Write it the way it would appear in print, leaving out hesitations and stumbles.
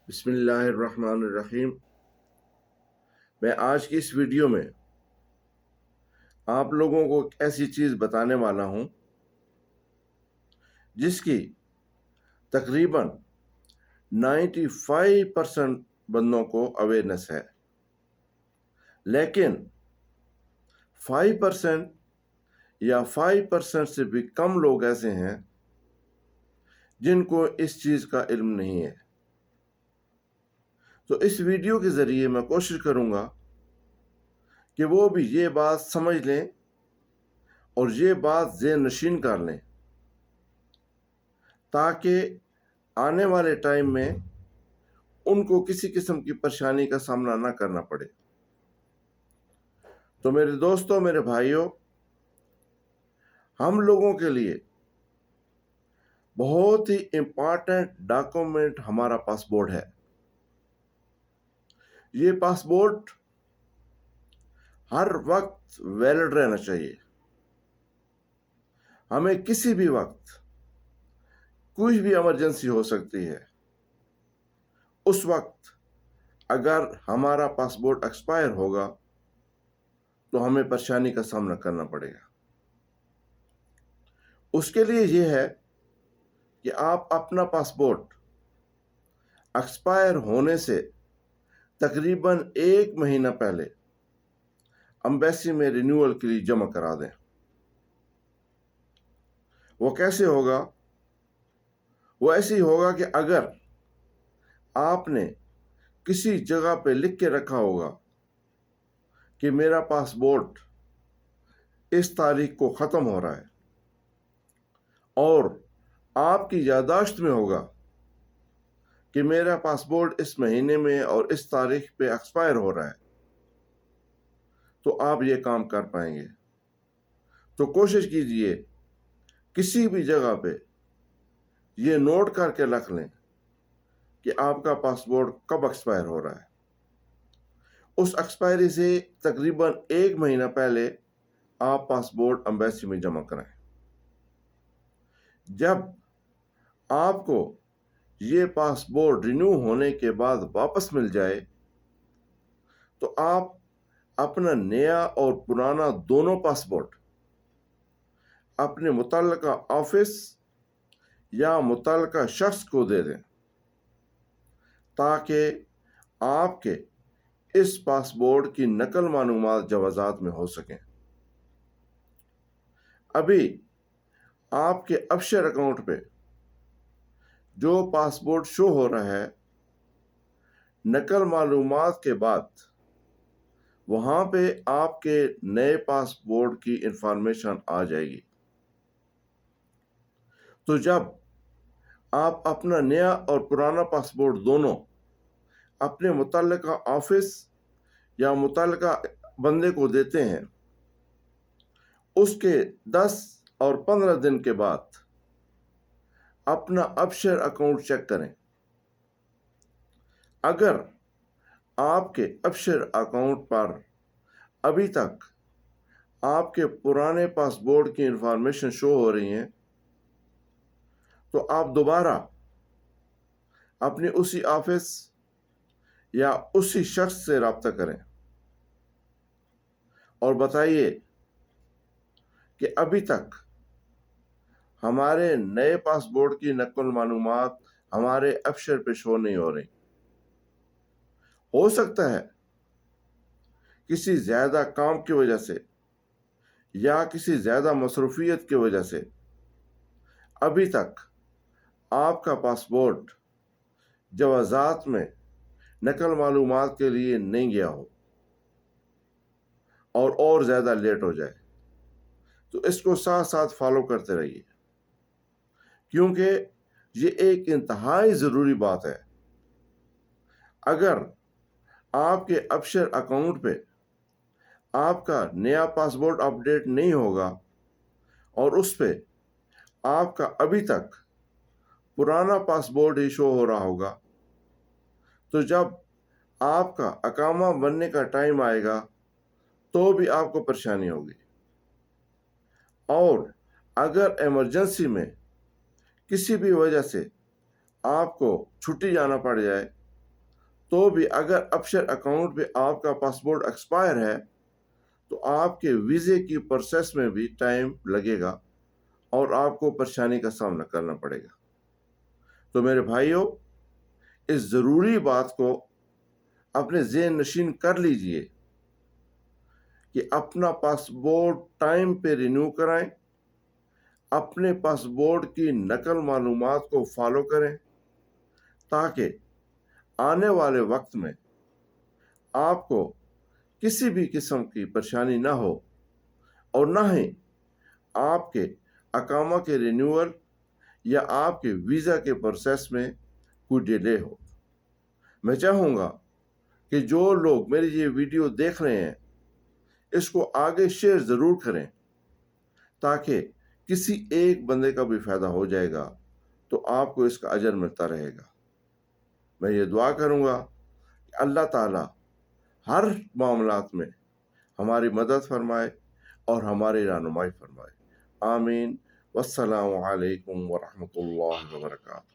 بسم اللہ الرحمن الرحیم۔ میں آج کی اس ویڈیو میں آپ لوگوں کو ایک ایسی چیز بتانے والا ہوں جس کی تقریباً 95% بندوں کو اویئرنیس ہے، لیکن 5% یا 5% سے بھی کم لوگ ایسے ہیں جن کو اس چیز کا علم نہیں ہے۔ تو اس ویڈیو کے ذریعے میں کوشش کروں گا کہ وہ بھی یہ بات سمجھ لیں اور یہ بات ذہن نشین کر لیں، تاکہ آنے والے ٹائم میں ان کو کسی قسم کی پریشانی کا سامنا نہ کرنا پڑے۔ تو میرے دوستوں، میرے بھائیوں، ہم لوگوں کے لیے بہت ہی امپارٹنٹ ڈاکومنٹ ہمارا پاسپورٹ ہے۔ یہ پاسپورٹ ہر وقت ویلڈ رہنا چاہیے۔ ہمیں کسی بھی وقت کوئی بھی ایمرجنسی ہو سکتی ہے، اس وقت اگر ہمارا پاسپورٹ ایکسپائر ہوگا تو ہمیں پریشانی کا سامنا کرنا پڑے گا۔ اس کے لیے یہ ہے کہ آپ اپنا پاسپورٹ ایکسپائر ہونے سے تقریباً 1 مہینہ پہلے ایمبیسی میں رینیول کے لیے جمع کرا دیں۔ وہ کیسے ہوگا؟ وہ ایسے ہی ہوگا کہ اگر آپ نے کسی جگہ پہ لکھ کے رکھا ہوگا کہ میرا پاسپورٹ اس تاریخ کو ختم ہو رہا ہے، اور آپ کی یادداشت میں ہوگا کہ میرا پاسپورٹ اس مہینے میں اور اس تاریخ پہ ایکسپائر ہو رہا ہے، تو آپ یہ کام کر پائیں گے۔ تو کوشش کیجئے کسی بھی جگہ پہ یہ نوٹ کر کے رکھ لیں کہ آپ کا پاسپورٹ کب ایکسپائر ہو رہا ہے۔ اس ایکسپائری سے تقریباً 1 مہینہ پہلے آپ پاسپورٹ ایمبیسی میں جمع کرائیں۔ جب آپ کو یہ پاسپورٹ رینیو ہونے کے بعد واپس مل جائے تو آپ اپنا نیا اور پرانا دونوں پاسپورٹ اپنے متعلقہ آفس یا متعلقہ شخص کو دے دیں، تاکہ آپ کے اس پاسپورٹ کی نقل معلومات جوازات میں ہو سکیں۔ ابھی آپ کے افشر اکاؤنٹ پہ جو پاسپورٹ شو ہو رہا ہے، نقل معلومات کے بعد وہاں پہ آپ کے نئے پاسپورٹ کی انفارمیشن آ جائے گی۔ تو جب آپ اپنا نیا اور پرانا پاسپورٹ دونوں اپنے متعلقہ آفس یا متعلقہ بندے کو دیتے ہیں، اس کے 10 اور 15 دن کے بعد اپنا افشر اکاؤنٹ چیک کریں۔ اگر آپ کے افشر اکاؤنٹ پر ابھی تک آپ کے پرانے پاسپورٹ کی انفارمیشن شو ہو رہی ہیں، تو آپ دوبارہ اپنے اسی آفس یا اسی شخص سے رابطہ کریں اور بتائیے کہ ابھی تک ہمارے نئے پاسپورٹ کی نقل معلومات ہمارے افشر پہ شو نہیں ہو رہی۔ ہو سکتا ہے کسی زیادہ کام کی وجہ سے یا کسی زیادہ مصروفیت کی وجہ سے ابھی تک آپ کا پاسپورٹ جوازات میں نقل معلومات کے لیے نہیں گیا ہو اور زیادہ لیٹ ہو جائے، تو اس کو ساتھ ساتھ فالو کرتے رہیے، کیونکہ یہ ایک انتہائی ضروری بات ہے۔ اگر آپ کے افشر اکاؤنٹ پہ آپ کا نیا پاسپورٹ اپڈیٹ نہیں ہوگا اور اس پہ آپ کا ابھی تک پرانا پاسپورٹ ہی شو ہو رہا ہوگا، تو جب آپ کا اقامہ بننے کا ٹائم آئے گا تو بھی آپ کو پریشانی ہوگی۔ اور اگر ایمرجنسی میں کسی بھی وجہ سے آپ کو چھٹی جانا پڑ جائے تو بھی اگر ابشر اکاؤنٹ پہ آپ کا پاسپورٹ ایکسپائر ہے تو آپ کے ویزے کی پروسیس میں بھی ٹائم لگے گا اور آپ کو پریشانی کا سامنا کرنا پڑے گا۔ تو میرے بھائیوں، اس ضروری بات کو اپنے ذہن نشین کر لیجئے کہ اپنا پاسپورٹ ٹائم پہ رینیو کرائیں، اپنے پاسپورٹ کی نقل معلومات کو فالو کریں تاکہ آنے والے وقت میں آپ کو کسی بھی قسم کی پریشانی نہ ہو اور نہ ہی آپ کے اقامہ کے رینیول یا آپ کے ویزا کے پروسیس میں کوئی ڈیلے ہو۔ میں چاہوں گا کہ جو لوگ میری یہ ویڈیو دیکھ رہے ہیں اس کو آگے شیئر ضرور کریں تاکہ کسی ایک بندے کا بھی فائدہ ہو جائے گا تو آپ کو اس کا اجر ملتا رہے گا۔ میں یہ دعا کروں گا کہ اللہ تعالی ہر معاملات میں ہماری مدد فرمائے اور ہماری رہنمائی فرمائے۔ آمین۔ والسلام علیکم ورحمۃ اللہ وبرکاتہ۔